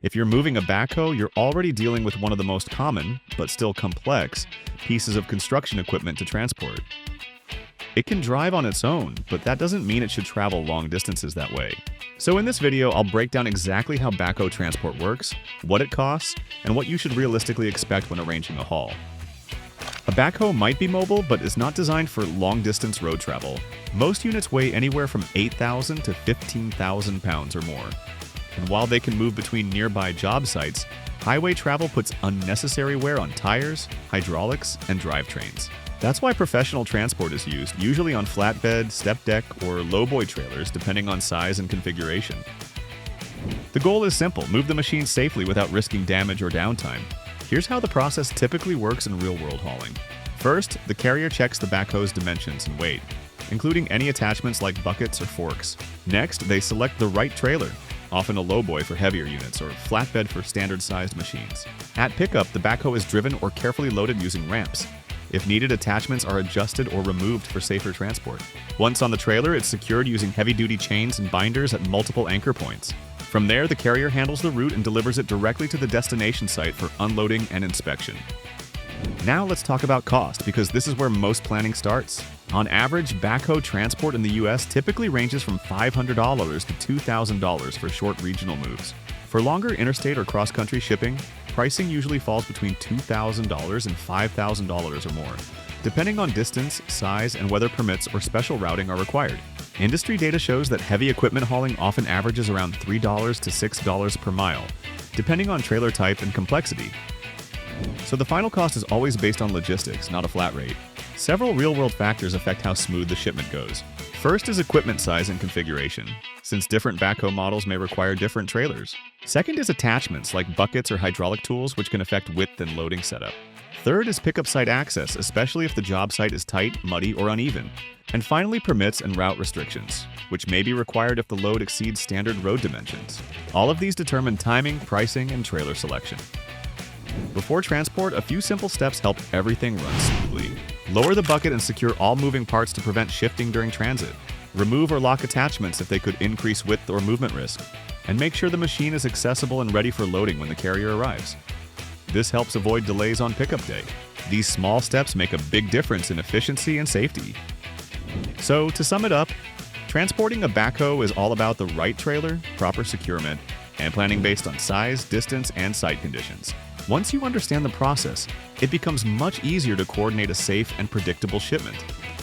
If you're moving a backhoe, you're already dealing with one of the most common, but still complex, pieces of construction equipment to transport. It can drive on its own, but that doesn't mean it should travel long distances that way. So in this video, I'll break down exactly how backhoe transport works, what it costs, and what you should realistically expect when arranging a haul. A backhoe might be mobile, but is not designed for long-distance road travel. Most units weigh anywhere from 8,000 to 15,000 pounds or more. And while they can move between nearby job sites, highway travel puts unnecessary wear on tires, hydraulics, and drivetrains. That's why professional transport is used, usually on flatbed, step deck, or lowboy trailers, depending on size and configuration. The goal is simple: move the machine safely without risking damage or downtime. Here's how the process typically works in real-world hauling. First, the carrier checks the backhoe's dimensions and weight, including any attachments like buckets or forks. Next, they select the right trailer, often a lowboy for heavier units or flatbed for standard-sized machines. At pickup, the backhoe is driven or carefully loaded using ramps. If needed, attachments are adjusted or removed for safer transport. Once on the trailer, it's secured using heavy-duty chains and binders at multiple anchor points. From there, the carrier handles the route and delivers it directly to the destination site for unloading and inspection. Now let's talk about cost, because this is where most planning starts. On average, backhoe transport in the US typically ranges from $500 to $2,000 for short regional moves. For longer interstate or cross-country shipping, pricing usually falls between $2,000 and $5,000 or more, depending on distance, size, and whether permits or special routing are required. Industry data shows that heavy equipment hauling often averages around $3 to $6 per mile, depending on trailer type and complexity. So the final cost is always based on logistics, not a flat rate. Several real-world factors affect how smooth the shipment goes. First is equipment size and configuration, since different backhoe models may require different trailers. Second is attachments like buckets or hydraulic tools, which can affect width and loading setup. Third is pickup site access, especially if the job site is tight, muddy, or uneven. And finally, permits and route restrictions, which may be required if the load exceeds standard road dimensions. All of these determine timing, pricing, and trailer selection. Before transport, a few simple steps help everything run smoothly. Lower the bucket and secure all moving parts to prevent shifting during transit. Remove or lock attachments if they could increase width or movement risk. And make sure the machine is accessible and ready for loading when the carrier arrives. This helps avoid delays on pickup day. These small steps make a big difference in efficiency and safety. So, to sum it up, transporting a backhoe is all about the right trailer, proper securement, and planning based on size, distance, and site conditions. Once you understand the process, it becomes much easier to coordinate a safe and predictable shipment.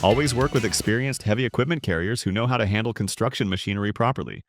Always work with experienced heavy equipment carriers who know how to handle construction machinery properly.